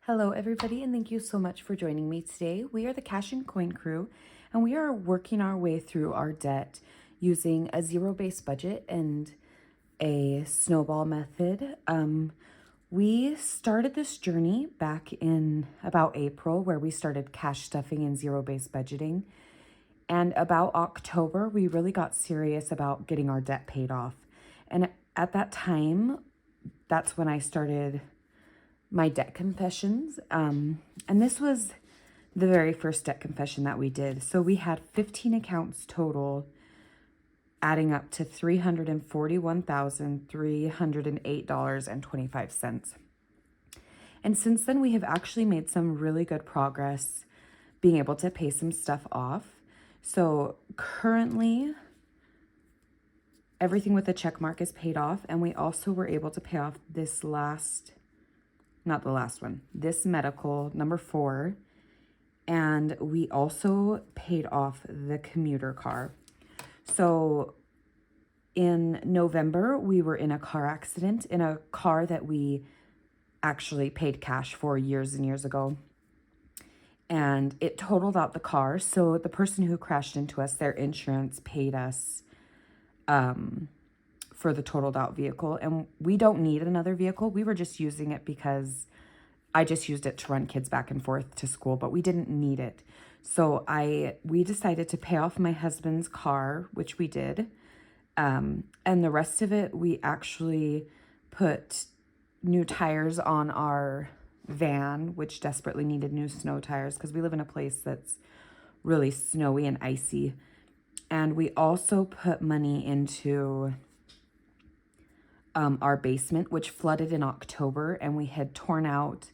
Hello, everybody, and thank you so much for joining me today. We are the Cash and Coin crew, and we are working our way through our debt using a zero-based budget and a snowball method. We started this journey back in about April, where we started cash stuffing and zero-based budgeting. And about October, we really got serious about getting our debt paid off. And at that time, that's when I started my debt confessions. And this was the very first debt confession that we did. So we had 15 accounts total, adding up to $341,308.25. And since then, we have actually made some really good progress being able to pay some stuff off. So currently, everything with the check mark is paid off. And we also were able to pay off this this medical, number 4. And we also paid off the commuter car. So in November, we were in a car accident in a car that we actually paid cash for years and years ago. And it totaled out the car. So the person who crashed into us, their insurance paid us for the totaled out vehicle. And we don't need another vehicle. We were just using it because I just used it to run kids back and forth to school, but we didn't need it. So we decided to pay off my husband's car, which we did. And the rest of it, we actually put new tires on our van, which desperately needed new snow tires because we live in a place that's really snowy and icy. And we also put money into our basement, which flooded in October, and we had torn out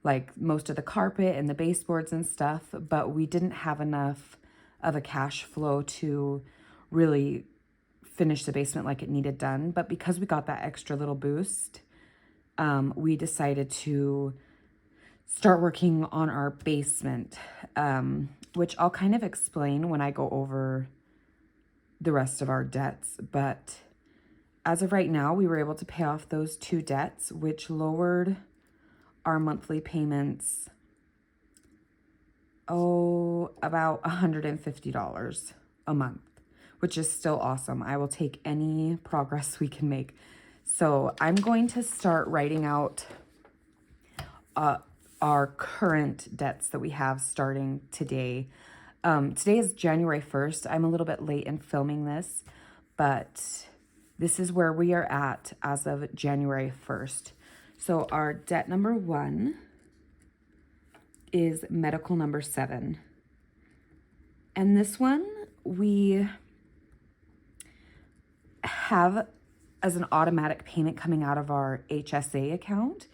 like most of the carpet and the baseboards and stuff, but we didn't have enough of a cash flow to really finish the basement like it needed done. But because we got that extra little boost, we decided to start working on our basement, which I'll kind of explain when I go over the rest of our debts. But as of right now, we were able to pay off those 2 debts, which lowered our monthly payments, about $150 a month, which is still awesome. I will take any progress we can make. So I'm going to start writing out our current debts that we have starting today. Today is January 1st. I'm a little bit late in filming this, but this is where we are at as of January 1st. So our debt number 1 is medical number 7. And this one we have as an automatic payment coming out of our HSA account.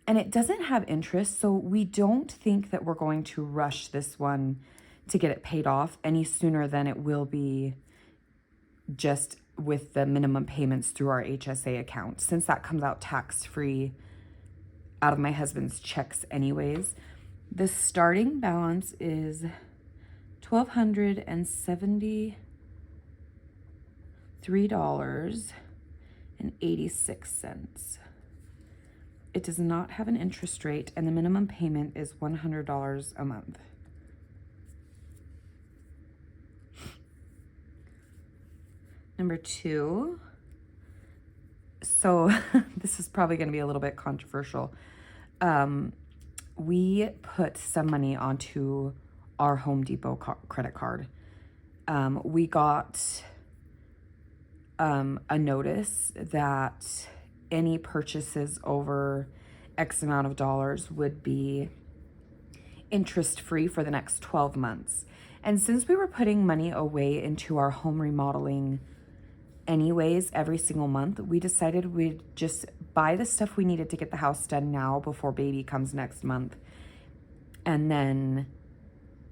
And it doesn't have interest, so we don't think that we're going to rush this one to get it paid off any sooner than it will be just with the minimum payments through our HSA account, since that comes out tax-free out of my husband's checks anyways. The starting balance is $1,273.86. It does not have an interest rate, and the minimum payment is $100 a month. Number 2. So this is probably going to be a little bit controversial. We put some money onto our Home Depot credit card. We got a notice that any purchases over X amount of dollars would be interest-free for the next 12 months. And since we were putting money away into our home remodeling anyways every single month, we decided we'd just buy the stuff we needed to get the house done now before baby comes next month. And then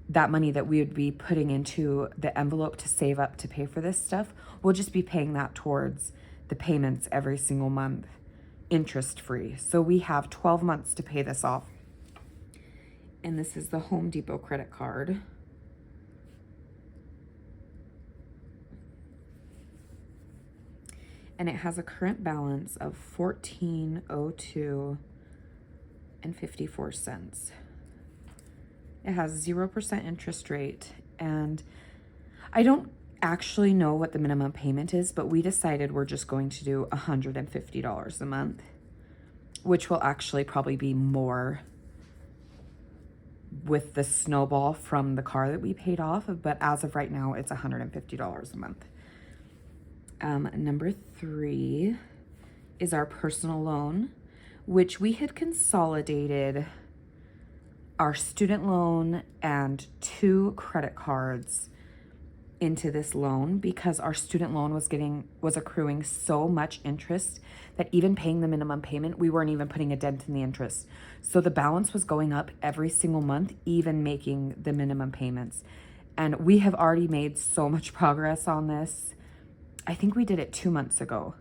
that money that we would be putting into the envelope to save up to pay for this stuff, we'll just be paying that towards the payments every single month, interest-free. So we have 12 months to pay this off. And this is the Home Depot credit card. And it has a current balance of $14.02 $1.54. It has 0% interest rate, and I don't actually know what the minimum payment is, but we decided we're just going to do $150 a month, which will actually probably be more with the Snowball from the car that we paid off, but as of right now, it's $150 a month. Number 3 is our personal loan, which we had consolidated our student loan and 2 credit cards into this loan because our student loan was accruing so much interest that even paying the minimum payment, we weren't even putting a dent in the interest. So the balance was going up every single month, even making the minimum payments. And we have already made so much progress on this. I think we did it 2 months ago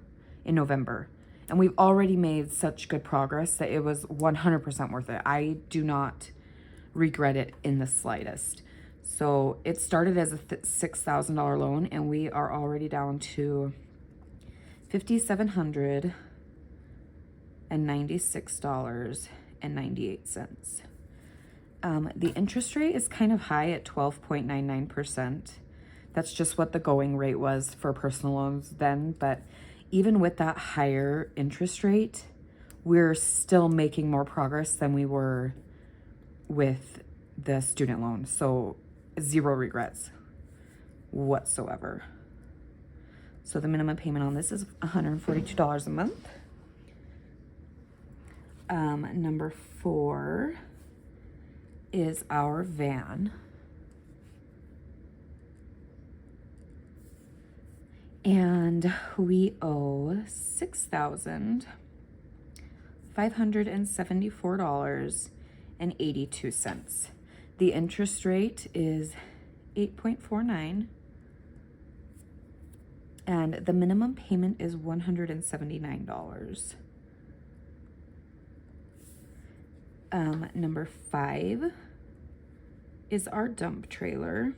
in November. And we've already made such good progress that it was 100% worth it. I do not regret it in the slightest. So it started as a $6,000 loan, and we are already down to $5,796.98. The interest rate is kind of high at 12.99%. That's just what the going rate was for personal loans then. But even with that higher interest rate, we're still making more progress than we were with the student loan. So 0 regrets whatsoever. So the minimum payment on this is $142 a month. Number 4 is our van. And we owe $6,574.82. The interest rate is 8.49, and the minimum payment is $179. Number 5 is our dump trailer.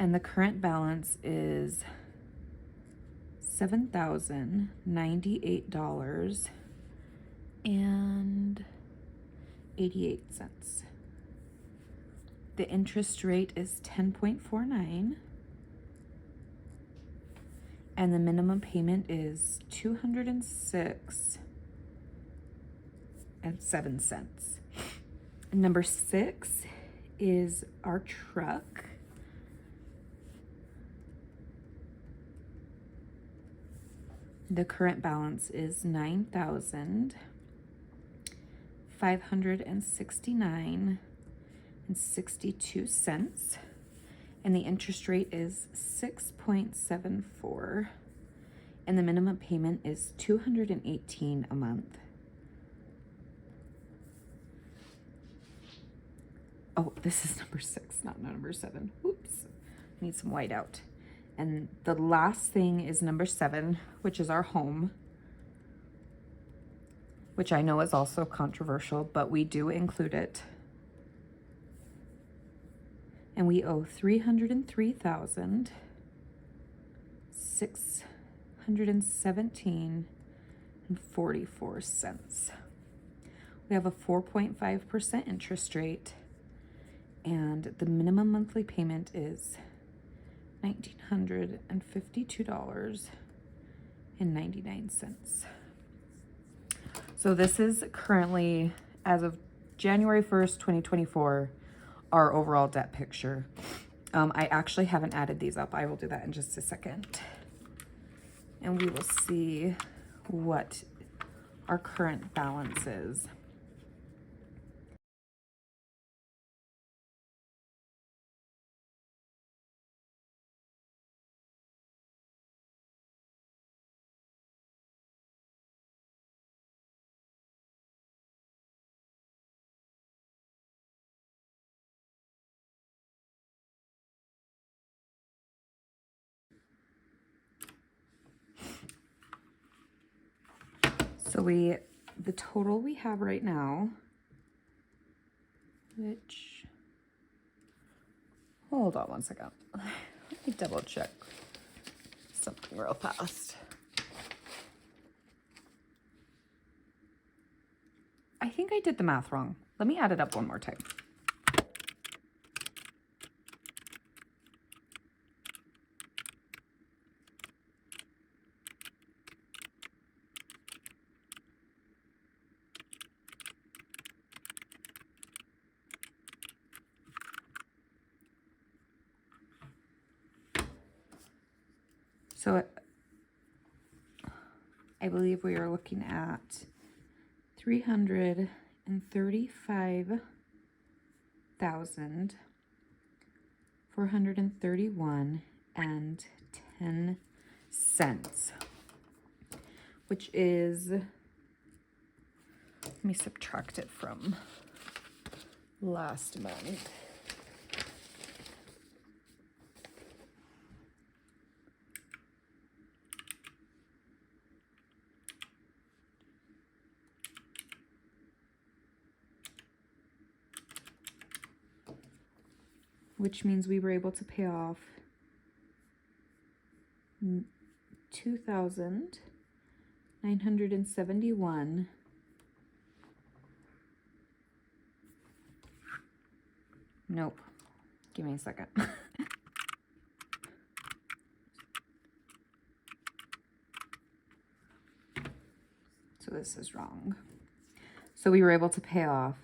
And the current balance is $7,098.88. The interest rate is 10.49. And the minimum payment is $206.07. Number 6 is our truck. The current balance is $9,569.62, and the interest rate is 6.74, and the minimum payment is $218 a month. Oh, this is number 6, not number 7. Oops, need some white out. And the last thing is number 7, which is our home, which I know is also controversial, but we do include it. And we owe $303,617.44. We have a 4.5% interest rate, and the minimum monthly payment is $1,952.99. So this is currently, as of January 1st, 2024, our overall debt picture. I actually haven't added these up. I will do that in just a second. And we will see what our current balance is. So the total we have right now, which, hold on one second. Let me double check something. real fast. I think I did the math wrong. Let me add it up one more time. So I believe we are looking at 335,431 and 10 cents, which is, let me subtract it from last month. Which means we were able to pay off $2,971. Nope. Give me a second. So this is wrong. So we were able to pay off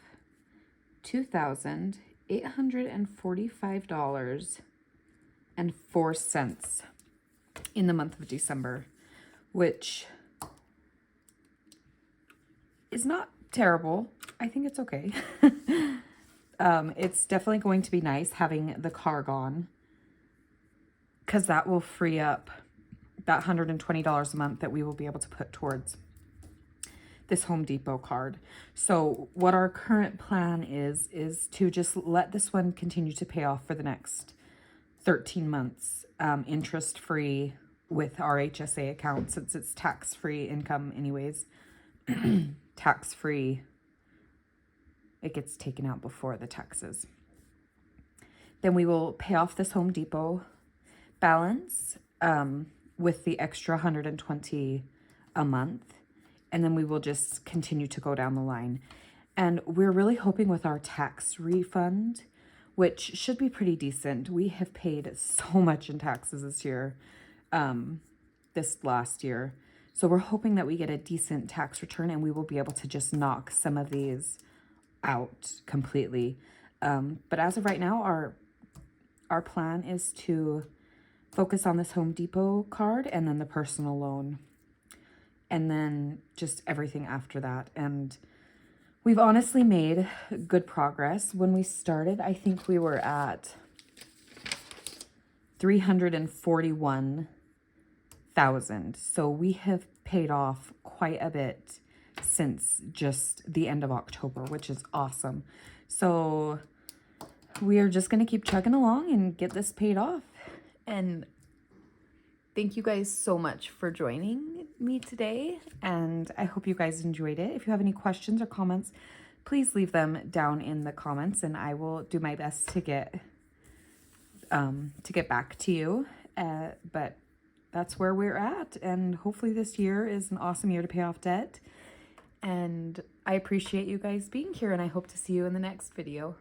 $2,845.04 in the month of December, which is not terrible. I think it's okay. It's definitely going to be nice having the car gone, because that will free up that $120 a month that we will be able to put towards this Home Depot card. So what our current plan is to just let this one continue to pay off for the next 13 months, interest-free with our HSA account, since it's tax-free income anyways. Tax-free. It gets taken out before the taxes. Then we will pay off this Home Depot balance with the extra $120 a month. And then we will just continue to go down the line. And we're really hoping with our tax refund, which should be pretty decent. We have paid so much in taxes this year, this last year. So we're hoping that we get a decent tax return and we will be able to just knock some of these out completely. But as of right now, our plan is to focus on this Home Depot card and then the personal loan, and then just everything after that. And we've honestly made good progress. When we started, I think we were at 341,000. So we have paid off quite a bit since just the end of October, which is awesome. So we are just going to keep chugging along and get this paid off. And thank you guys so much for joining me today, and I hope you guys enjoyed it. If you have any questions or comments, please leave them down in the comments, and I will do my best to get back to you. But that's where we're at, and hopefully this year is an awesome year to pay off debt. And I appreciate you guys being here, and I hope to see you in the next video.